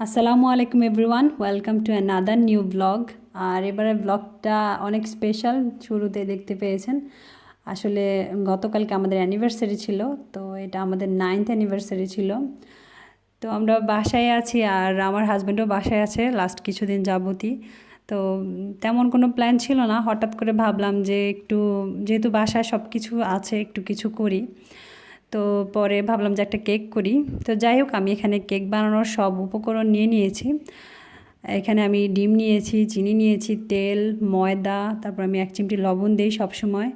আসসালামু আলাইকুম everyone, welcome to another new blog. আর এবারে ব্লগটা অনেক স্পেশাল, শুরুতে দেখতে পেয়েছেন। আসলে গতকালকে আমাদের অ্যানিভার্সারি ছিল, তো এটা আমাদের 9th অ্যানিভার্সারি ছিল। তো আমরা বাসায় আছি আর আমার হাজব্যান্ডও বাসায় আছে লাস্ট কিছুদিন যাবতই। তো তেমন কোনো প্ল্যান ছিল না, হঠাৎ করে ভাবলাম যে একটু, যেহেতু বাসায় সব কিছু আছে, একটু কিছু করি। তো পরে ভাবলাম যে একটা কেক করি। তো যাই হোক, আমি এখানে কেক বানানোর সব উপকরণ নিয়ে নিয়েছি। এখানে আমি ডিম নিয়েছি, চিনি নিয়েছি, তেল, ময়দা, তারপর আমি 1 চিমটি লবণ দিই সবসময়।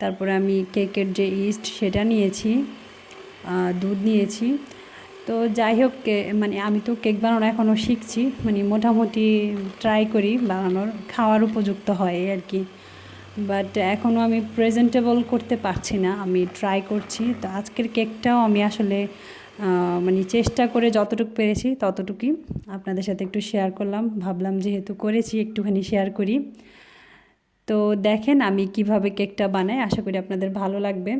তারপরে আমি কেকের যে ইস্ট সেটা নিয়েছি, দুধ নিয়েছি। তো যাই হোক, মানে আমি তো কেক বানানো এখনও শিখছি, মানে মোটামুটি ট্রাই করি বানানোর, খাওয়ার উপযুক্ত হয় আর কি। বাট এখনও আমি প্রেজেন্টেবল করতে পারছি না, আমি ট্রাই করছি। তো আজকের কেকটাও আমি আসলে মানে চেষ্টা করে যতটুকু পেরেছি ততটুকুই আপনাদের সাথে একটু শেয়ার করলাম। ভাবলাম যেহেতু করেছি একটুখানি শেয়ার করি। তো দেখেন আমি কিভাবে কেকটা বানাই, আশা করি আপনাদের ভালো লাগবে।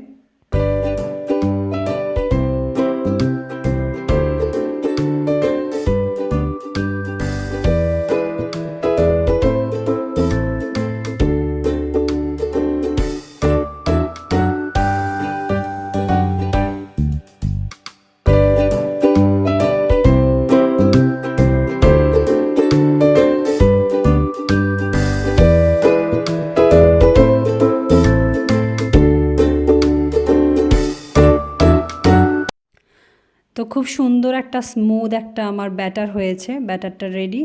তো খুব সুন্দর একটা স্মুথ একটা আমার ব্যাটার হয়েছে, ব্যাটারটা রেডি।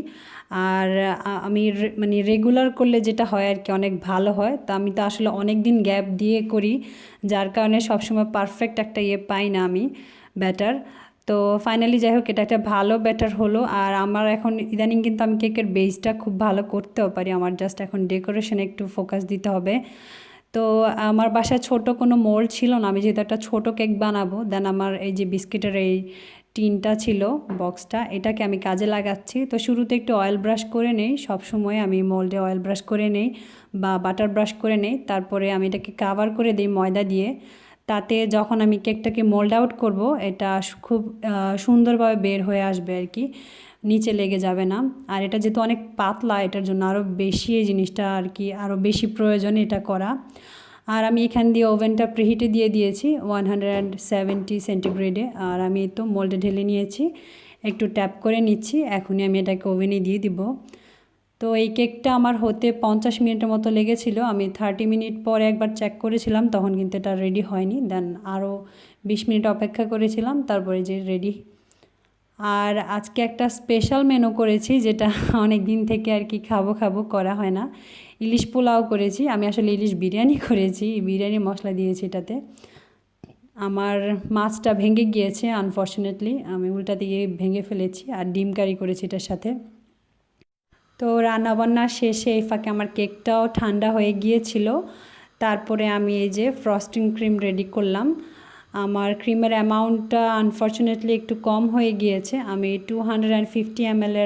আর আমি মানে রেগুলার করলে যেটা হয় আর কি, অনেক ভালো হয়। তো আমি তো আসলে অনেক দিন গ্যাপ দিয়ে করি, যার কারণে সবসময় পারফেক্ট একটা পাই না আমি ব্যাটার। তো ফাইনালি যাই হোক, এটা একটা ভালো ব্যাটার হলো। আর আমার এখন ইদানিং কিন্তু আমি কেকের বেসটা খুব ভালো করতেও পারি, আমার জাস্ট এখন ডেকোরেশনে একটু ফোকাস দিতে হবে। তো আমার বাসায় ছোট কোনো মোল্ড ছিল না, আমি যেহেতু একটা ছোট কেক বানাবো, দেন আমার এই যে বিস্কিটের এই টিনটা ছিল, বক্সটা, এটাকে আমি কাজে লাগাচ্ছি। তো শুরুতে একটু অয়েল ব্রাশ করে নেই, সবসময় আমি মোল্ডে অয়েল ব্রাশ করে নেই বা বাটার ব্রাশ করে নেই। তারপরে আমি এটাকে কাভার করে দিই ময়দা দিয়ে, তাতে যখন আমি কেকটাকে মোল্ড আউট করব, এটা খুব সুন্দরভাবে বের হয়ে আসবে আর কি, নিচে লেগে যাবে না। আর এটা যেহেতু অনেক পাতলা, এটার জন্য আরও বেশি এই জিনিসটা আর কি, আরও বেশি প্রয়োজন এটা করা। আর আমি এখান দিয়ে ওভেনটা প্রিহিটে দিয়ে দিয়েছি 170 সেন্টিগ্রেডে। আর আমি তো মোল্ডে ঢেলে নিয়েছি, একটু ট্যাপ করে নিচ্ছি, এখনই আমি এটাকে ওভেনে দিয়ে দিব। তো এই কেকটা আমার হতে 50 মিনিটের মতো লেগেছিল। আমি 30 মিনিট পরে একবার চেক করেছিলাম, তখন কিন্তু এটা রেডি হয়নি। দেন আরও 20 মিনিট অপেক্ষা করেছিলাম, তারপরে যে রেডি। আর আজকে একটা স্পেশাল মেনু করেছি, যেটা অনেক দিন থেকে আর কি খাবো করা হয় না। ইলিশ পোলাও করেছি, আমি আসলে ইলিশ বিরিয়ানি করেছি, বিরিয়ানি মশলা দিয়েছি এটাতে। আমার মাছটা ভেঙে গিয়েছে আনফর্চুনেটলি, আমি উল্টা দিয়ে ভেঙে ফেলেছি। আর ডিম কারি করেছি এটার সাথে। তো রান্নাবান্না শেষে এই ফাঁকে আমার কেকটাও ঠান্ডা হয়ে গিয়েছিল। তারপরে আমি এই যে ফ্রস্টিং ক্রিম রেডি করলাম। আমার ক্রিমের অ্যামাউন্টটা আনফর্চুনেটলি একটু কম হয়ে গিয়েছে, আমি 250 ml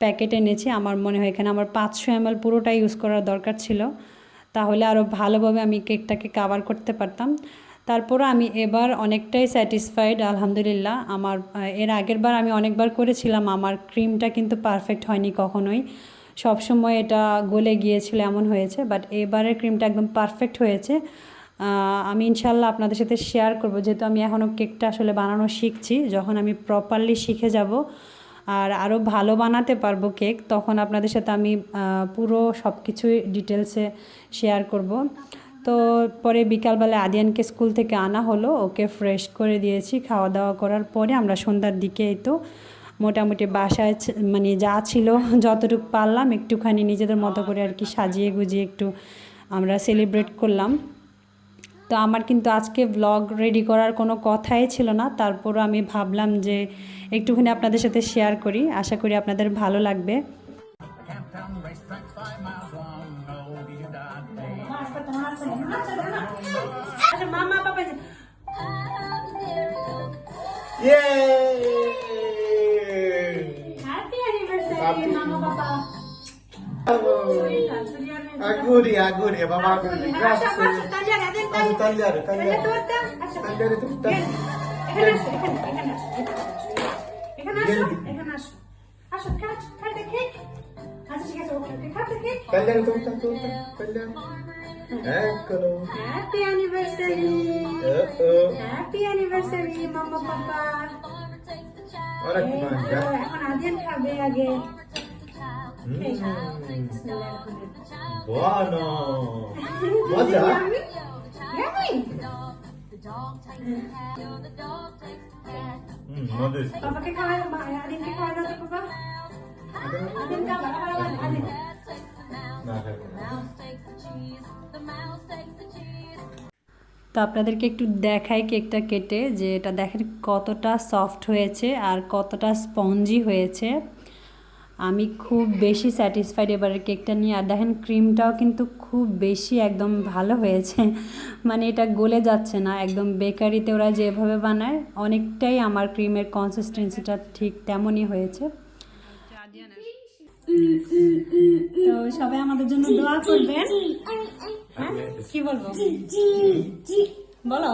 প্যাকেট এনেছি। আমার মনে হয় এখানে আমার 500 ml পুরোটা ইউজ করার দরকার ছিল, তাহলে আরও ভালোভাবে আমি কেকটাকে কাভার করতে পারতাম। তারপরও আমি এবার অনেকটাই স্যাটিসফাইড আলহামদুলিল্লাহ। আমার এর আগের বার আমি অনেকবার করেছিলাম, আমার ক্রিমটা কিন্তু পারফেক্ট হয়নি কখনোই, সবসময় এটা গলে গিয়েছিল, এমন হয়েছে। বাট এবারের ক্রিমটা একদম পারফেক্ট হয়েছে। আমি ইনশাল্লাহ আপনাদের সাথে শেয়ার করব, যেহেতু আমি এখনও কেকটা আসলে বানানো শিখছি। যখন আমি প্রপারলি শিখে যাব আর আরও ভালো বানাতে পারবো কেক, তখন আপনাদের সাথে আমি পুরো সব কিছুই ডিটেলসে শেয়ার করব। তো পরে বিকালবেলা আদিয়ানকে স্কুল থেকে আনা হলো, ওকে ফ্রেশ করে দিয়েছি। খাওয়া দাওয়া করার পরে আমরা সন্ধ্যার দিকে এই তো মোটামুটি বাসায় মানে যা ছিল যতটুকু পারলাম একটুখানি নিজেদের মতো করে আর কি সাজিয়ে গুজিয়ে একটু আমরা সেলিব্রেট করলাম। তো আমার কিন্তু আজকে ব্লগ রেডি করার কোনো কথাই ছিল না, তারপরও আমি ভাবলাম যে একটুখানি আপনাদের সাথে শেয়ার করি, আশা করি আপনাদের ভালো লাগবে। Auguri, auguri, mamma auguri. Grazie. Tagliare, tagliare. Tagliare tutta. এখানে আসো আসো খাটে কেক। আচ্ছা ঠিক আছে, ওকে খাটে cake. Tagliare torta, tagliare. Eccolo. Happy anniversary, Oh. Happy anniversary mamma papa. Ora chi এই তো, mangia? এখন আদিয়ান খাবে আগে। এই না, Mm, বিসমিল্লাহির রহমানির buono. রহিম। Mangia? Yummy? Modesta. পাপাকে খাওয়াই, আদিয়ানকে খাওয়াই দাও তো পাপা। আদিয়ান খাওয়া, আদিয়ান। No, তো আপনাদেরকে একটু দেখাই কেকটা কেটে, যে এটা দেখেন কতটা সফট হয়েছে আর কতটা স্পঞ্জি হয়েছে। আমি খুব বেশি স্যাটিসফাইড এবারের কেকটা নিয়ে। আর দেখেন ক্রিমটাও কিন্তু খুব বেশি একদম ভালো হয়েছে, মানে এটা গলে যাচ্ছে না। একদম বেকারিতে ওরা যেভাবে বানায় অনেকটাই আমার ক্রিমের কনসিস্টেন্সিটা ঠিক তেমনই হয়েছে। তো সবাই আমাদের জন্য দোয়া করবেন। হ্যাঁ কি বলবো বলো,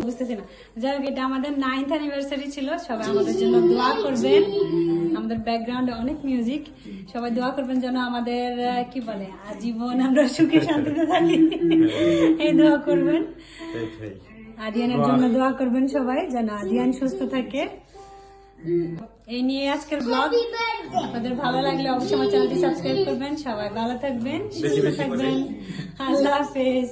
বুঝতেছি না। যাই হোক, এটা আমাদের 9th অ্যানিভার্সারি ছিল। সবাই আমাদের জন্য দোয়া করবেন। আমাদের ব্যাকগ্রাউন্ডে অনেক মিউজিক। সবাই দোয়া করবেন যেন আমাদের কি বলে আজীবন আমরা সুখে শান্তিতে থাকি, এই দোয়া করবেন। আদিয়ানের জন্য দোয়া করবেন সবাই, যেন আদিয়ান সুস্থ থাকে। এই নিয়ে আজকের ব্লগ। আপনাদের ভালো লাগলে অবশ্যই আমার চ্যানেলটি সাবস্ক্রাইব করবেন। সবাই ভালো থাকবেন, সুস্থ থাকবেন। আল্লাহ হাফেজ।